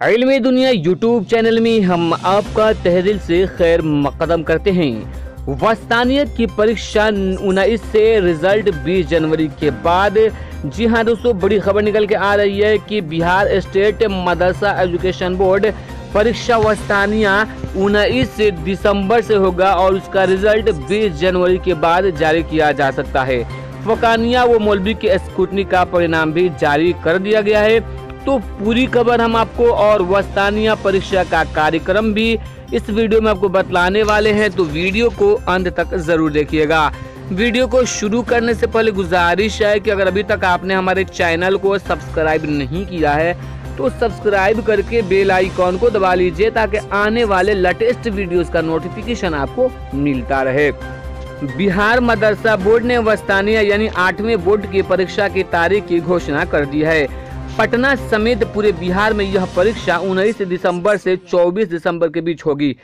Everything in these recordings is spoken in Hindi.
इल्मी दुनिया यूट्यूब चैनल में हम आपका तहे दिल से खैर मकदम करते हैं। वस्तानियत की परीक्षा 19 से रिजल्ट 20 जनवरी के बाद। जी हाँ दोस्तों, बड़ी खबर निकल के आ रही है कि बिहार स्टेट मदरसा एजुकेशन बोर्ड परीक्षा वस्तानिया 19 दिसंबर से होगा और उसका रिजल्ट 20 जनवरी के बाद जारी किया जा सकता है। फकानिया व मौलवी के स्क्रूटनी का परिणाम भी जारी कर दिया गया है। तो पूरी खबर हम आपको और वस्तानिया परीक्षा का कार्यक्रम भी इस वीडियो में आपको बतलाने वाले हैं, तो वीडियो को अंत तक जरूर देखिएगा। वीडियो को शुरू करने से पहले गुजारिश है कि अगर अभी तक आपने हमारे चैनल को सब्सक्राइब नहीं किया है तो सब्सक्राइब करके बेल आइकॉन को दबा लीजिए ताकि आने वाले लेटेस्ट वीडियोस का नोटिफिकेशन आपको मिलता रहे। बिहार मदरसा बोर्ड ने वस्तानिया यानी 8वें बोर्ड की परीक्षा की तारीख की घोषणा कर दी है। पटना समेत पूरे बिहार में यह परीक्षा 19 दिसंबर से 24 दिसंबर के बीच होगी।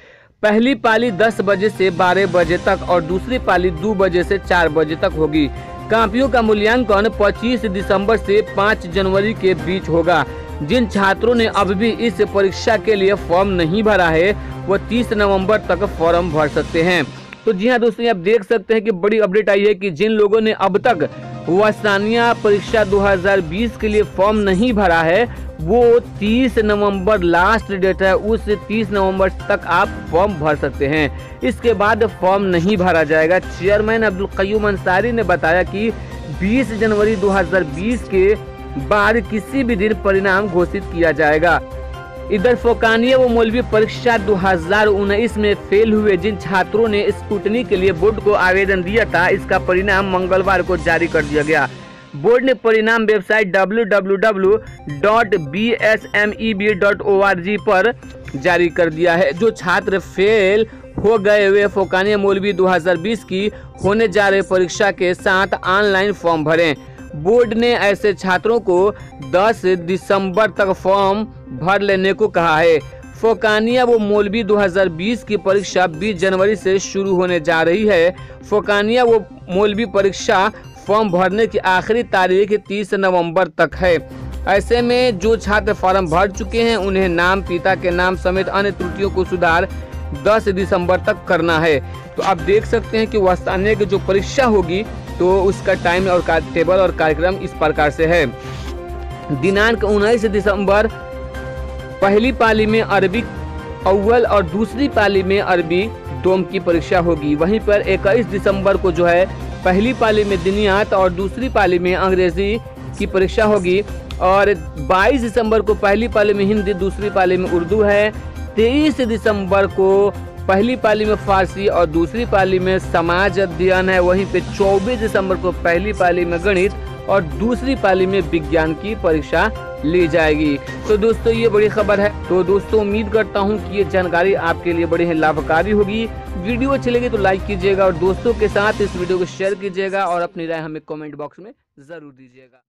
पहली पाली 10 बजे से 12 बजे तक और दूसरी पाली 2 बजे से 4 बजे तक होगी। कापियों का मूल्यांकन 25 दिसंबर से 5 जनवरी के बीच होगा। जिन छात्रों ने अब भी इस परीक्षा के लिए फॉर्म नहीं भरा है वो 30 नवंबर तक फॉर्म भर सकते हैं। तो जी हाँ दोस्तों, आप देख सकते हैं कि बड़ी अपडेट आई है कि जिन लोगों ने अब तक वस्तानिया परीक्षा 2020 के लिए फॉर्म नहीं भरा है वो 30 नवंबर लास्ट डेट है, उस 30 नवंबर तक आप फॉर्म भर सकते हैं। इसके बाद फॉर्म नहीं भरा जाएगा। चेयरमैन अब्दुल कयूम अंसारी ने बताया कि 20 जनवरी 2020 के बाद किसी भी दिन परिणाम घोषित किया जाएगा। इधर फोकानिया व मौलवी परीक्षा 2019 में फेल हुए जिन छात्रों ने स्क्रूटनी के लिए बोर्ड को आवेदन दिया था, इसका परिणाम मंगलवार को जारी कर दिया गया। बोर्ड ने परिणाम वेबसाइट www.bsmeb.org पर जारी कर दिया है। जो छात्र फेल हो गए वे फोकानिया मौलवी 2020 की होने जा रही परीक्षा के साथ ऑनलाइन फॉर्म भरें। बोर्ड ने ऐसे छात्रों को 10 दिसंबर तक फॉर्म भर लेने को कहा है। फोकानिया वो मौलवी 2020 की परीक्षा 20 जनवरी से शुरू होने जा रही है। फोकानिया वो मौलवी परीक्षा फॉर्म भरने की आखिरी तारीख 30 नवंबर तक है। ऐसे में जो छात्र फॉर्म भर चुके हैं उन्हें नाम, पिता के नाम समेत अन्य त्रुटियों को सुधार 10 दिसंबर तक करना है। तो आप देख सकते हैं कि वस्तानिया की जो परीक्षा होगी तो उसका टाइम और टेबल और कार्यक्रम इस प्रकार से है। दिनांक 19 दिसंबर पहली पाली में अरबी अव्वल और दूसरी पाली में अरबी दोम की परीक्षा होगी। वहीं पर 21 दिसंबर को जो है पहली पाली में दिनियात और दूसरी पाली में अंग्रेजी की परीक्षा होगी। और 22 दिसंबर को पहली पाली में हिंदी, दूसरी पाली में उर्दू है। 23 दिसंबर को पहली पाली में फारसी और दूसरी पाली में समाज अध्ययन है। वहीं पे 24 दिसंबर को पहली पाली में गणित और दूसरी पाली में विज्ञान की परीक्षा ली जाएगी। तो दोस्तों ये बड़ी खबर है। तो दोस्तों उम्मीद करता हूँ कि ये जानकारी आपके लिए बड़ी ही लाभकारी होगी। वीडियो अच्छी लगी तो लाइक कीजिएगा और दोस्तों के साथ इस वीडियो को शेयर कीजिएगा और अपनी राय हमें कमेंट बॉक्स में जरूर दीजिएगा।